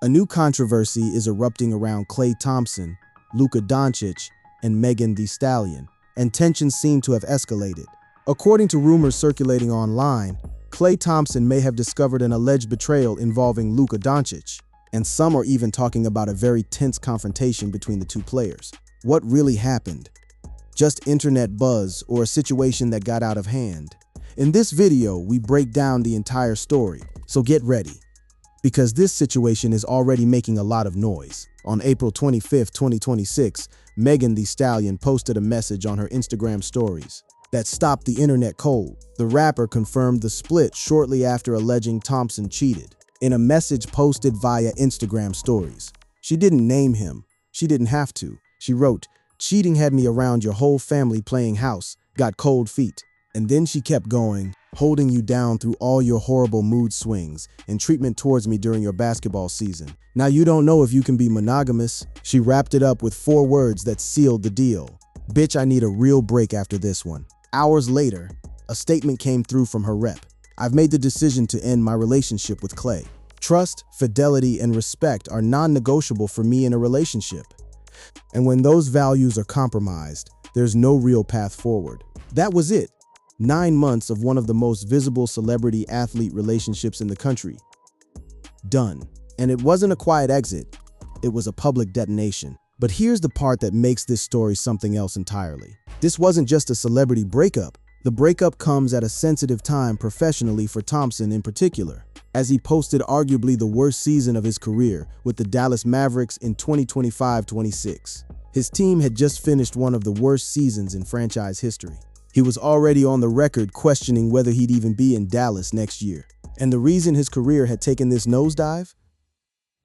A new controversy is erupting around Klay Thompson, Luka Dončić, and Megan Thee Stallion, and tensions seem to have escalated. According to rumors circulating online, Klay Thompson may have discovered an alleged betrayal involving Luka Dončić, and some are even talking about a very tense confrontation between the two players. What really happened? Just internet buzz or a situation that got out of hand? In this video, we break down the entire story, so get ready, because this situation is already making a lot of noise. On April 25, 2026, Megan Thee Stallion posted a message on her Instagram stories that stopped the internet cold. The rapper confirmed the split shortly after alleging Thompson cheated. In a message posted via Instagram stories, she didn't name him. She didn't have to. She wrote, "Cheating had me around your whole family playing house, got cold feet." And then she kept going, "Holding you down through all your horrible mood swings and treatment towards me during your basketball season. Now you don't know if you can be monogamous." She wrapped it up with 4 words that sealed the deal. "Bitch, I need a real break after this one." Hours later, a statement came through from her rep. "I've made the decision to end my relationship with Klay. Trust, fidelity, and respect are non-negotiable for me in a relationship. And when those values are compromised, there's no real path forward." That was it. 9 months of one of the most visible celebrity-athlete relationships in the country. Done. And it wasn't a quiet exit, it was a public detonation. But here's the part that makes this story something else entirely. This wasn't just a celebrity breakup. The breakup comes at a sensitive time professionally for Thompson in particular, as he posted arguably the worst season of his career with the Dallas Mavericks in 2025-26. His team had just finished one of the worst seasons in franchise history. He was already on the record questioning whether he'd even be in Dallas next year. And the reason his career had taken this nosedive?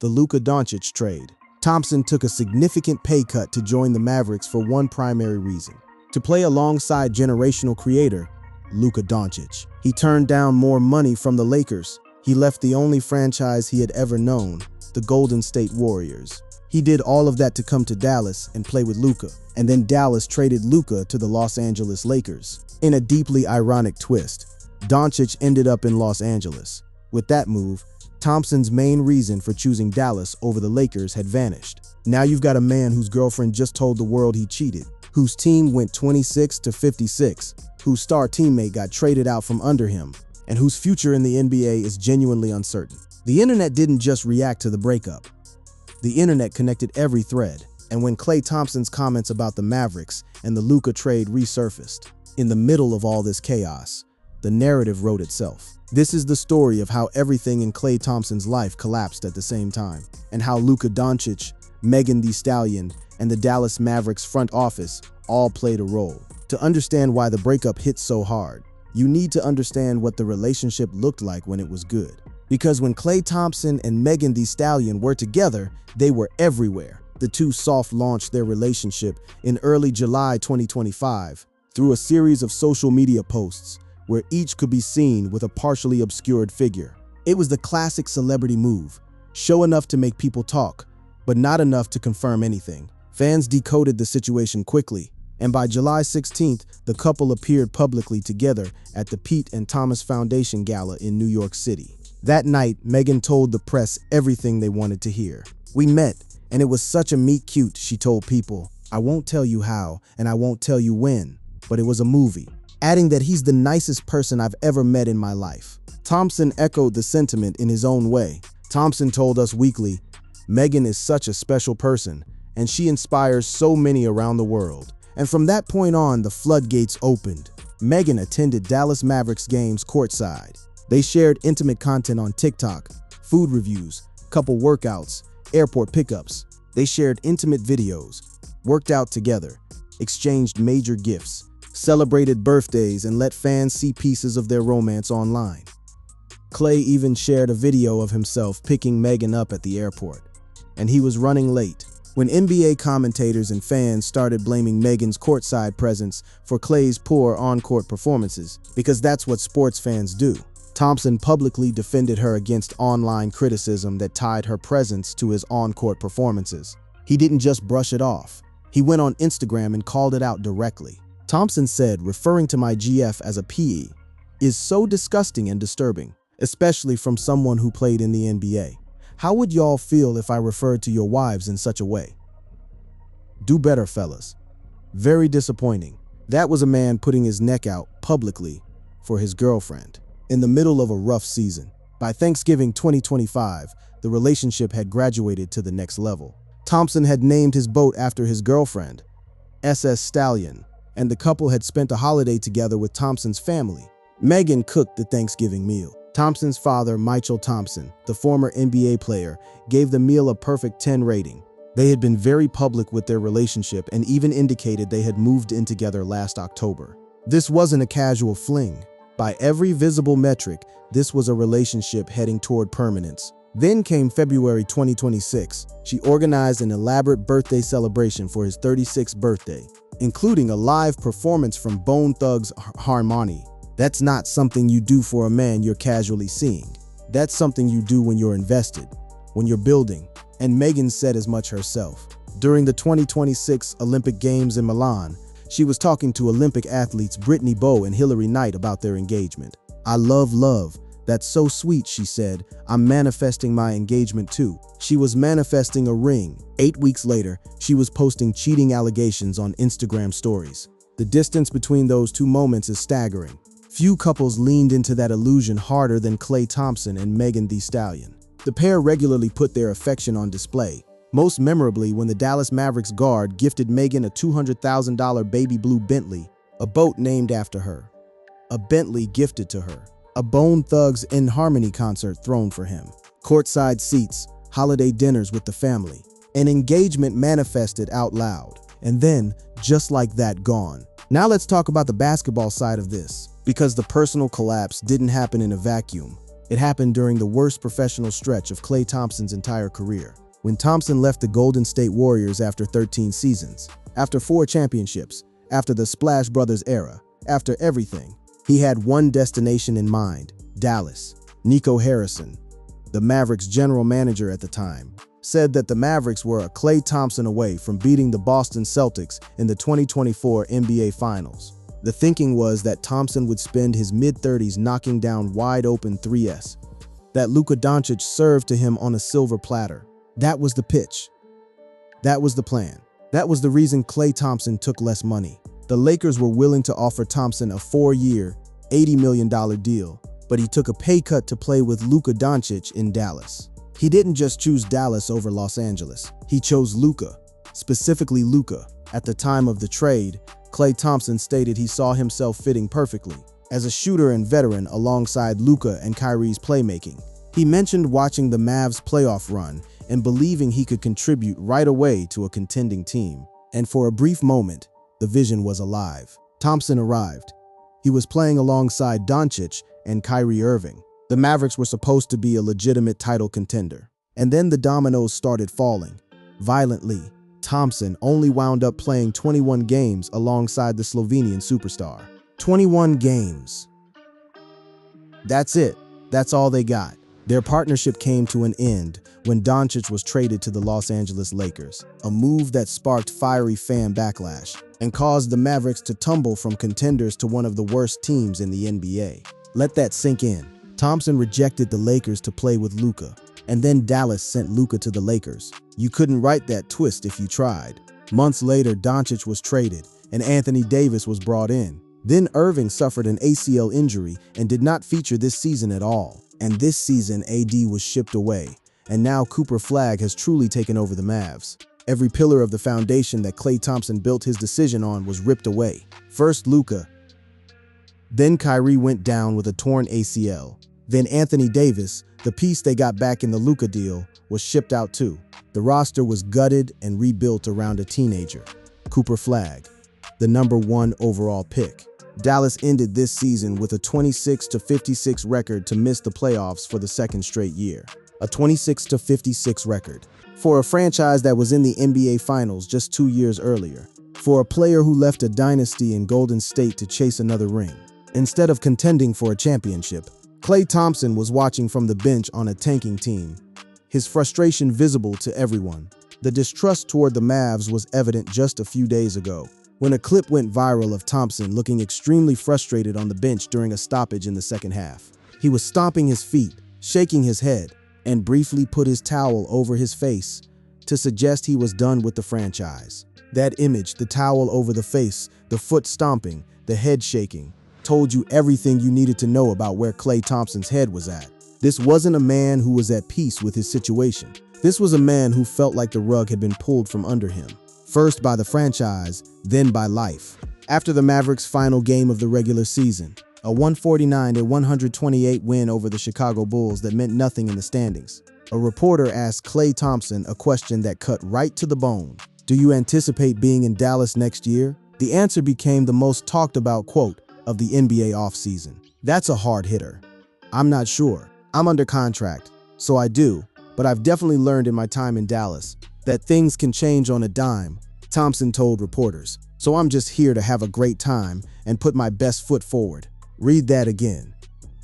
The Luka Dončić trade. Thompson took a significant pay cut to join the Mavericks for one primary reason: to play alongside generational creator Luka Dončić. He turned down more money from the Lakers. He left the only franchise he had ever known, the Golden State Warriors. He did all of that to come to Dallas and play with Luka, and then Dallas traded Luka to the Los Angeles Lakers. In a deeply ironic twist, Dončić ended up in Los Angeles. With that move, Thompson's main reason for choosing Dallas over the Lakers had vanished. Now you've got a man whose girlfriend just told the world he cheated, whose team went 26-56, whose star teammate got traded out from under him, and whose future in the NBA is genuinely uncertain. The internet didn't just react to the breakup. The internet connected every thread, and when Klay Thompson's comments about the Mavericks and the Luka trade resurfaced, in the middle of all this chaos, the narrative wrote itself. This is the story of how everything in Klay Thompson's life collapsed at the same time, and how Luka Dončić, Megan Thee Stallion, and the Dallas Mavericks front office all played a role. To understand why the breakup hit so hard, you need to understand what the relationship looked like when it was good. Because when Klay Thompson and Megan Thee Stallion were together, they were everywhere. The two soft-launched their relationship in early July 2025 through a series of social media posts where each could be seen with a partially obscured figure. It was the classic celebrity move, show enough to make people talk, but not enough to confirm anything. Fans decoded the situation quickly, and by July 16th, the couple appeared publicly together at the Pete and Thomas Foundation Gala in New York City. That night, Megan told the press everything they wanted to hear. "We met, and it was such a meet cute," she told people. "I won't tell you how, and I won't tell you when, but it was a movie," adding that he's the nicest person I've ever met in my life. Thompson echoed the sentiment in his own way. Thompson told Us Weekly, "Megan is such a special person, and she inspires so many around the world." And from that point on, the floodgates opened. Megan attended Dallas Mavericks games courtside. They shared intimate content on TikTok, food reviews, couple workouts, airport pickups. They shared intimate videos, worked out together, exchanged major gifts, celebrated birthdays, and let fans see pieces of their romance online. Klay even shared a video of himself picking Megan up at the airport, and he was running late. When NBA commentators and fans started blaming Megan's courtside presence for Klay's poor on-court performances, because that's what sports fans do, Thompson publicly defended her against online criticism that tied her presence to his on-court performances. He didn't just brush it off. He went on Instagram and called it out directly. Thompson said, "Referring to my GF as a PE is so disgusting and disturbing, especially from someone who played in the NBA. How would y'all feel if I referred to your wives in such a way? Do better, fellas. Very disappointing. That was a man putting his neck out publicly for his girlfriend in the middle of a rough season. By Thanksgiving 2025, the relationship had graduated to the next level. Thompson had named his boat after his girlfriend, SS Stallion, and the couple had spent a holiday together with Thompson's family. Megan cooked the Thanksgiving meal. Thompson's father, Michael Thompson, the former NBA player, gave the meal a perfect 10 rating. They had been very public with their relationship and even indicated they had moved in together last October. This wasn't a casual fling. By every visible metric, this was a relationship heading toward permanence. Then came February 2026. She organized an elaborate birthday celebration for his 36th birthday, including a live performance from Bone Thugs Harmony. That's not something you do for a man you're casually seeing. That's something you do when you're invested, when you're building. And Megan said as much herself. During the 2026 Olympic Games in Milan, she was talking to Olympic athletes Brittany Bowe and Hilary Knight about their engagement. "I love love. That's so sweet," she said. "I'm manifesting my engagement too." She was manifesting a ring. 8 weeks later, she was posting cheating allegations on Instagram stories. The distance between those two moments is staggering. Few couples leaned into that illusion harder than Klay Thompson and Megan Thee Stallion. The pair regularly put their affection on display, most memorably when the Dallas Mavericks guard gifted Megan a $200,000 baby blue Bentley, a boat named after her. A Bentley gifted to her. A Bone Thugs in Harmony concert thrown for him. Courtside seats, holiday dinners with the family. An engagement manifested out loud. And then, just like that, gone. Now let's talk about the basketball side of this, because the personal collapse didn't happen in a vacuum. It happened during the worst professional stretch of Klay Thompson's entire career. When Thompson left the Golden State Warriors after 13 seasons, after 4 championships, after the Splash Brothers era, after everything, he had one destination in mind: Dallas. Nico Harrison, the Mavericks general manager at the time, said that the Mavericks were a Klay Thompson away from beating the Boston Celtics in the 2024 NBA Finals. The thinking was that Thompson would spend his mid-30s knocking down wide-open 3s, that Luka Dončić served to him on a silver platter. That was the pitch. That was the plan. That was the reason Klay Thompson took less money. The Lakers were willing to offer Thompson a 4-year, $80 million deal, but he took a pay cut to play with Luka Dončić in Dallas. He didn't just choose Dallas over Los Angeles. He chose Luka, specifically Luka. At the time of the trade, Klay Thompson stated he saw himself fitting perfectly as a shooter and veteran alongside Luka and Kyrie's playmaking. He mentioned watching the Mavs playoff run and believing he could contribute right away to a contending team. And for a brief moment, the vision was alive. Thompson arrived. He was playing alongside Dončić and Kyrie Irving. The Mavericks were supposed to be a legitimate title contender. And then the dominoes started falling, violently. Thompson only wound up playing 21 games alongside the Slovenian superstar. 21 games. That's it. That's all they got. Their partnership came to an end when Dončić was traded to the Los Angeles Lakers, a move that sparked fiery fan backlash and caused the Mavericks to tumble from contenders to one of the worst teams in the NBA. Let that sink in. Thompson rejected the Lakers to play with Luka, and then Dallas sent Luka to the Lakers. You couldn't write that twist if you tried. Months later, Dončić was traded, and Anthony Davis was brought in. Then Irving suffered an ACL injury and did not feature this season at all. And this season, AD was shipped away, and now Cooper Flagg has truly taken over the Mavs. Every pillar of the foundation that Klay Thompson built his decision on was ripped away. First Luka, then Kyrie went down with a torn ACL. Then Anthony Davis, the piece they got back in the Luka deal, was shipped out too. The roster was gutted and rebuilt around a teenager, Cooper Flagg, the #1 overall pick. Dallas ended this season with a 26-56 record to miss the playoffs for the second straight year. A 26-56 record. For a franchise that was in the NBA Finals just 2 years earlier. For a player who left a dynasty in Golden State to chase another ring. Instead of contending for a championship, Klay Thompson was watching from the bench on a tanking team, his frustration visible to everyone. The distrust toward the Mavs was evident just a few days ago, when a clip went viral of Thompson looking extremely frustrated on the bench during a stoppage in the second half. He was stomping his feet, shaking his head, and briefly put his towel over his face to suggest he was done with the franchise. That image, the towel over the face, the foot stomping, the head shaking, told you everything you needed to know about where Klay Thompson's head was at. This wasn't a man who was at peace with his situation. This was a man who felt like the rug had been pulled from under him, first by the franchise, then by life. After the Mavericks' final game of the regular season, a 149-128 win over the Chicago Bulls that meant nothing in the standings, a reporter asked Klay Thompson a question that cut right to the bone. Do you anticipate being in Dallas next year? The answer became the most talked about quote of the NBA offseason. That's a hard hitter. I'm not sure. I'm under contract, so I do, but I've definitely learned in my time in Dallas that things can change on a dime, Thompson told reporters. So I'm just here to have a great time and put my best foot forward. Read that again.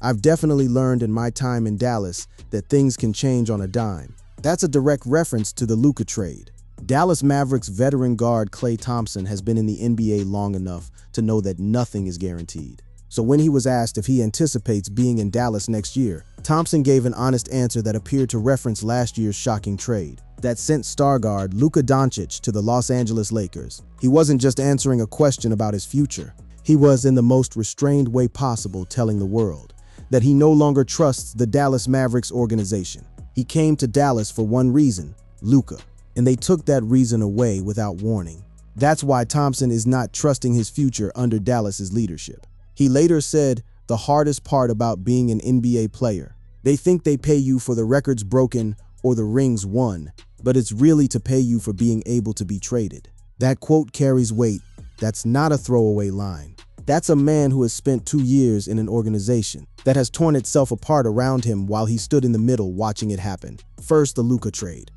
I've definitely learned in my time in Dallas that things can change on a dime. That's a direct reference to the Luka trade. Dallas Mavericks veteran guard Klay Thompson has been in the NBA long enough to know that nothing is guaranteed. So when he was asked if he anticipates being in Dallas next year, Thompson gave an honest answer that appeared to reference last year's shocking trade that sent star guard Luka Dončić to the Los Angeles Lakers. He wasn't just answering a question about his future. He was, in the most restrained way possible, telling the world that he no longer trusts the Dallas Mavericks organization. He came to Dallas for one reason, Luka, and they took that reason away without warning. That's why Thompson is not trusting his future under Dallas's leadership. He later said, the hardest part about being an NBA player, they think they pay you for the records broken or the rings won, but it's really to pay you for being able to be traded. That quote carries weight. That's not a throwaway line. That's a man who has spent 2 years in an organization that has torn itself apart around him while he stood in the middle watching it happen. First, the Luka trade,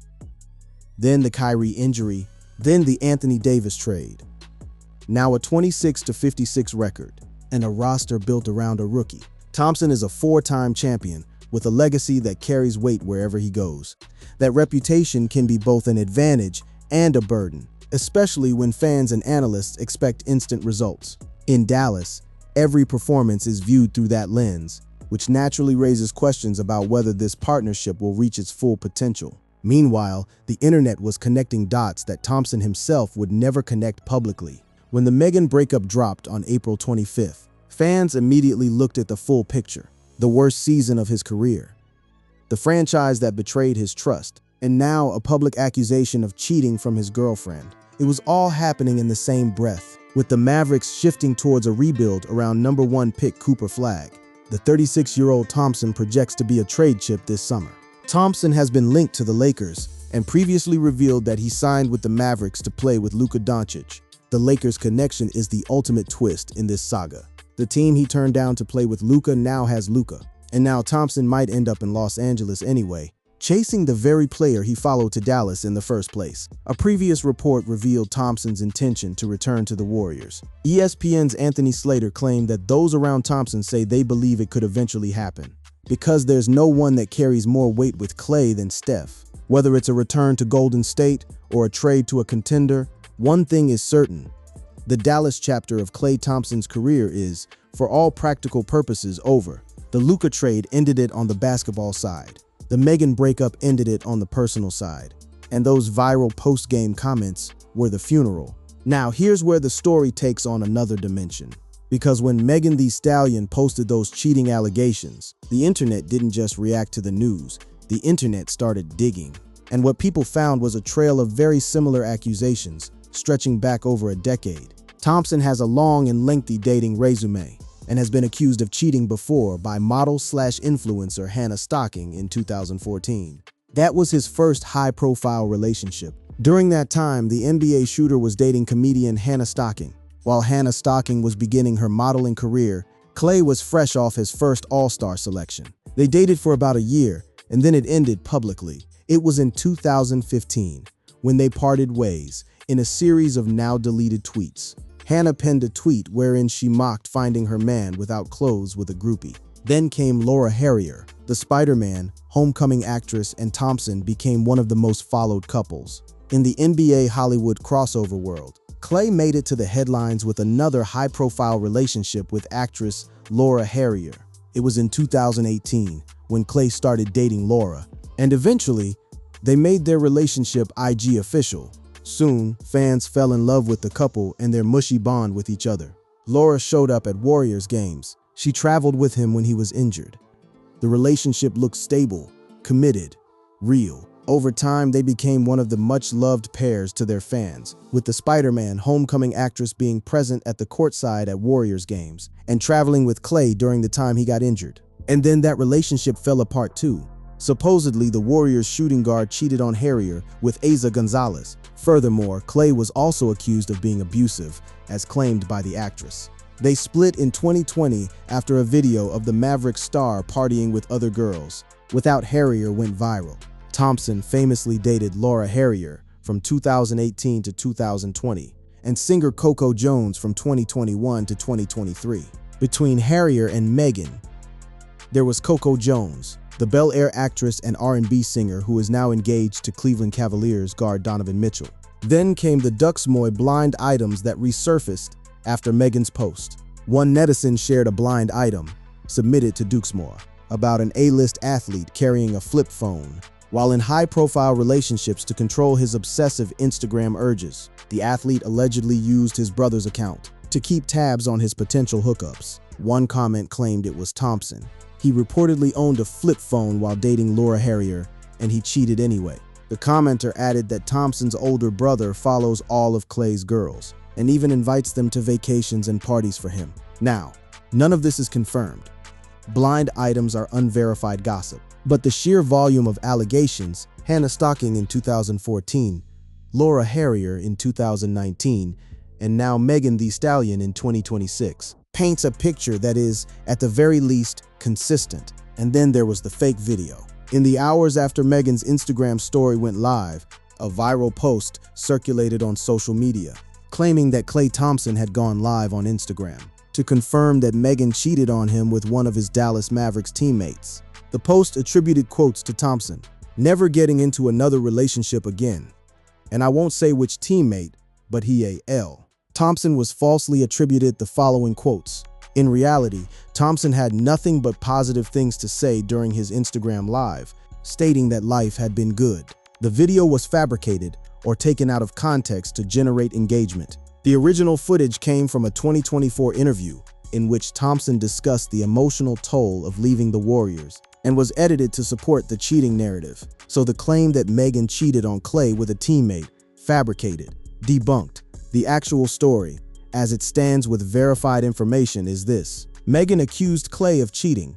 then the Kyrie injury, then the Anthony Davis trade. Now a 26-56 record and a roster built around a rookie. Thompson is a 4-time champion with a legacy that carries weight wherever he goes. That reputation can be both an advantage and a burden, especially when fans and analysts expect instant results. In Dallas, every performance is viewed through that lens, which naturally raises questions about whether this partnership will reach its full potential. Meanwhile, the internet was connecting dots that Thompson himself would never connect publicly. When the Megan breakup dropped on April 25th, fans immediately looked at the full picture, the worst season of his career, the franchise that betrayed his trust, and now a public accusation of cheating from his girlfriend. It was all happening in the same breath, with the Mavericks shifting towards a rebuild around #1 pick Cooper Flagg. The 36-year-old Thompson projects to be a trade chip this summer. Thompson has been linked to the Lakers and previously revealed that he signed with the Mavericks to play with Luka Dončić. The Lakers' connection is the ultimate twist in this saga. The team he turned down to play with Luka now has Luka, and now Thompson might end up in Los Angeles anyway, chasing the very player he followed to Dallas in the first place. A previous report revealed Thompson's intention to return to the Warriors. ESPN's Anthony Slater claimed that those around Thompson say they believe it could eventually happen, because there's no one that carries more weight with Klay than Steph. Whether it's a return to Golden State or a trade to a contender, one thing is certain. The Dallas chapter of Klay Thompson's career is, for all practical purposes, over. The Luka trade ended it on the basketball side. The Megan breakup ended it on the personal side. And those viral post-game comments were the funeral. Now, here's where the story takes on another dimension. Because when Megan Thee Stallion posted those cheating allegations, the internet didn't just react to the news, the internet started digging. And what people found was a trail of very similar accusations, stretching back over a decade. Thompson has a long and lengthy dating resume, and has been accused of cheating before by model/influencer Hannah Stocking in 2014. That was his first high-profile relationship. During that time, the NBA shooter was dating comedian Hannah Stocking. While Hannah Stocking was beginning her modeling career, Klay was fresh off his first All-Star selection. They dated for about a year, and then it ended publicly. It was in 2015, when they parted ways, in a series of now-deleted tweets. Hannah penned a tweet wherein she mocked finding her man without clothes with a groupie. Then came Laura Harrier, the Spider-Man, Homecoming actress, and Thompson became one of the most followed couples. In the NBA Hollywood crossover world, Klay made it to the headlines with another high-profile relationship with actress Laura Harrier. It was in 2018 when Klay started dating Laura, And eventually, they made their relationship IG official. Soon, fans fell in love with the couple and their mushy bond with each other. Laura showed up at Warriors games. She traveled with him when he was injured. The relationship looked stable, committed, real. Over time, they became one of the much-loved pairs to their fans, with the Spider-Man homecoming actress being present at the courtside at Warriors games and traveling with Klay during the time he got injured. And then that relationship fell apart too. Supposedly, the Warriors shooting guard cheated on Harrier with Asa Gonzalez. Furthermore, Klay was also accused of being abusive, as claimed by the actress. They split in 2020 after a video of the Mavericks star partying with other girls. Without Harrier went viral. Thompson famously dated Laura Harrier from 2018 to 2020, and singer Coco Jones from 2021 to 2023. Between Harrier and Megan, there was Coco Jones, the Bel Air actress and R&B singer who is now engaged to Cleveland Cavaliers guard Donovan Mitchell. Then came the Duxmoy blind items that resurfaced after Megan's post. One netizen shared a blind item, submitted to Duxmoy, about an A-list athlete carrying a flip phone. While in high-profile relationships to control his obsessive Instagram urges, the athlete allegedly used his brother's account to keep tabs on his potential hookups. One comment claimed it was Thompson. He reportedly owned a flip phone while dating Laura Harrier, and he cheated anyway. The commenter added that Thompson's older brother follows all of Klay's girls, and even invites them to vacations and parties for him. Now, none of this is confirmed. Blind items are unverified gossip. But the sheer volume of allegations, Hannah Stocking in 2014, Laura Harrier in 2019, and now Megan Thee Stallion in 2026, paints a picture that is, at the very least, consistent. And then there was the fake video. In the hours after Megan's Instagram story went live, a viral post circulated on social media, claiming that Klay Thompson had gone live on Instagram to confirm that Megan cheated on him with one of his Dallas Mavericks teammates. The post attributed quotes to Thompson, never getting into another relationship again. And I won't say which teammate, but he a.l. Thompson was falsely attributed the following quotes. In reality, Thompson had nothing but positive things to say during his Instagram live, stating that life had been good. The video was fabricated or taken out of context to generate engagement. The original footage came from a 2024 interview in which Thompson discussed the emotional toll of leaving the Warriors and was edited to support the cheating narrative. So the claim that Megan cheated on Klay with a teammate, fabricated, debunked. The actual story, as it stands with verified information, is this. Megan accused Klay of cheating.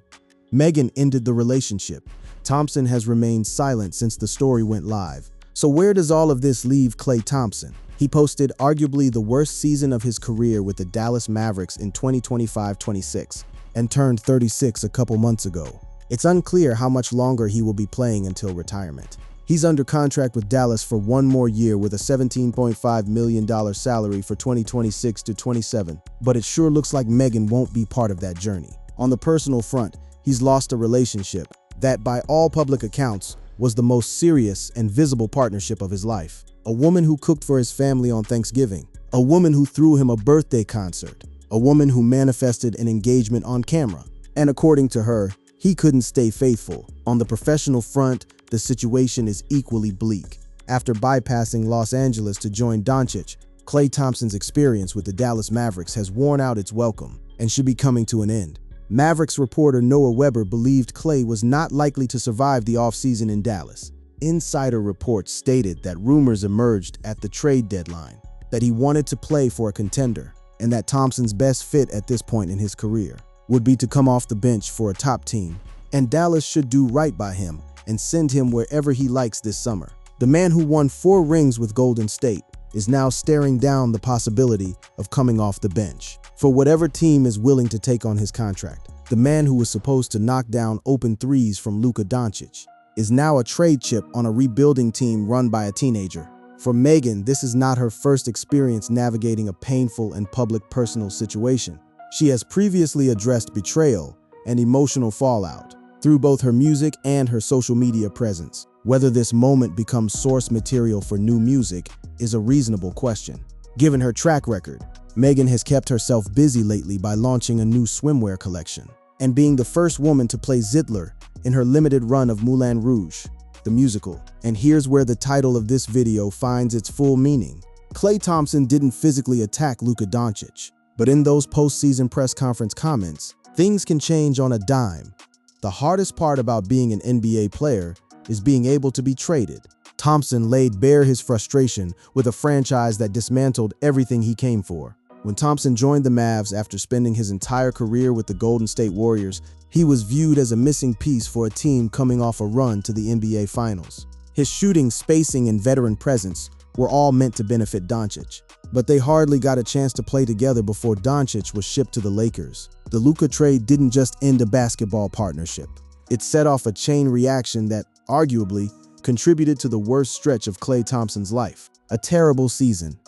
Megan ended the relationship. Thompson has remained silent since the story went live. So where does all of this leave Klay Thompson? He posted arguably the worst season of his career with the Dallas Mavericks in 2025-26 and turned 36 a couple months ago. It's unclear how much longer he will be playing until retirement. He's under contract with Dallas for one more year with a $17.5 million salary for 2026 to 27, but it sure looks like Megan won't be part of that journey. On the personal front, he's lost a relationship that, by all public accounts, was the most serious and visible partnership of his life. A woman who cooked for his family on Thanksgiving. A woman who threw him a birthday concert. A woman who manifested an engagement on camera. And according to her, he couldn't stay faithful. On the professional front, the situation is equally bleak. After bypassing Los Angeles to join Dončić, Klay Thompson's experience with the Dallas Mavericks has worn out its welcome and should be coming to an end. Mavericks reporter Noah Weber believed Klay was not likely to survive the offseason in Dallas. Insider reports stated that rumors emerged at the trade deadline that he wanted to play for a contender and that Thompson's best fit at this point in his career would be to come off the bench for a top team, and Dallas should do right by him and send him wherever he likes this summer. The man who won 4 rings with Golden State is now staring down the possibility of coming off the bench for whatever team is willing to take on his contract. The man who was supposed to knock down open threes from Luka Dončić is now a trade chip on a rebuilding team run by a teenager. For Megan, this is not her first experience navigating a painful and public personal situation. She has previously addressed betrayal and emotional fallout through both her music and her social media presence. Whether this moment becomes source material for new music is a reasonable question. Given her track record, Megan has kept herself busy lately by launching a new swimwear collection and being the first woman to play Zitler in her limited run of Moulin Rouge. the musical. And here's where the title of this video finds its full meaning. Klay Thompson didn't physically attack Luka Dončić, but in those postseason press conference comments, things can change on a dime. The hardest part about being an NBA player is being able to be traded. Thompson laid bare his frustration with a franchise that dismantled everything he came for. When Thompson joined the Mavs after spending his entire career with the Golden State Warriors, he was viewed as a missing piece for a team coming off a run to the NBA Finals. His shooting, spacing, and veteran presence were all meant to benefit Dončić, but they hardly got a chance to play together before Dončić was shipped to the Lakers. The Luka trade didn't just end a basketball partnership. It set off a chain reaction that, arguably, contributed to the worst stretch of Klay Thompson's life. A terrible season.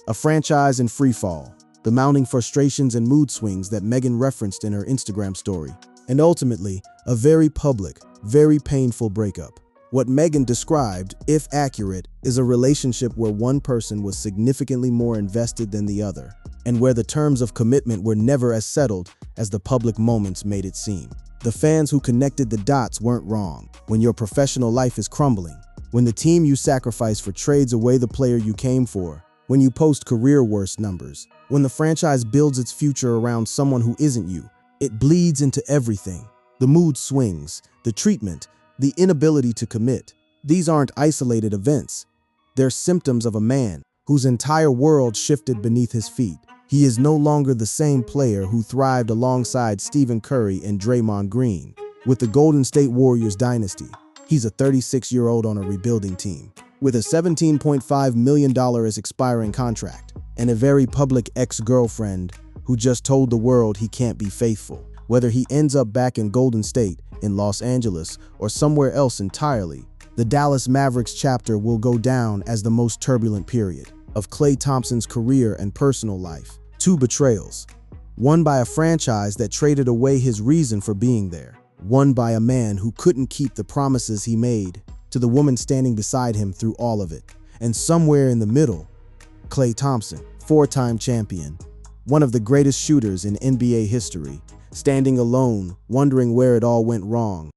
A franchise in freefall, the mounting frustrations and mood swings that Megan referenced in her Instagram story, and ultimately, a very public, very painful breakup. What Megan described, if accurate, is a relationship where one person was significantly more invested than the other, and where the terms of commitment were never as settled as the public moments made it seem. The fans who connected the dots weren't wrong. When your professional life is crumbling, when the team you sacrifice for trades away the player you came for, when you post career worst numbers, when the franchise builds its future around someone who isn't you, it bleeds into everything. The mood swings, the treatment, the inability to commit. These aren't isolated events. They're symptoms of a man whose entire world shifted beneath his feet. He is no longer the same player who thrived alongside Stephen Curry and Draymond Green. With the Golden State Warriors dynasty, he's a 36-year-old on a rebuilding team, with a $17.5 million expiring contract, and a very public ex-girlfriend who just told the world he can't be faithful. Whether he ends up back in Golden State, in Los Angeles, or somewhere else entirely, the Dallas Mavericks chapter will go down as the most turbulent period of Klay Thompson's career and personal life. Two betrayals. One by a franchise that traded away his reason for being there. One by a man who couldn't keep the promises he made to the woman standing beside him through all of it. And somewhere in the middle, Klay Thompson, four-time champion, one of the greatest shooters in NBA history, standing alone, wondering where it all went wrong.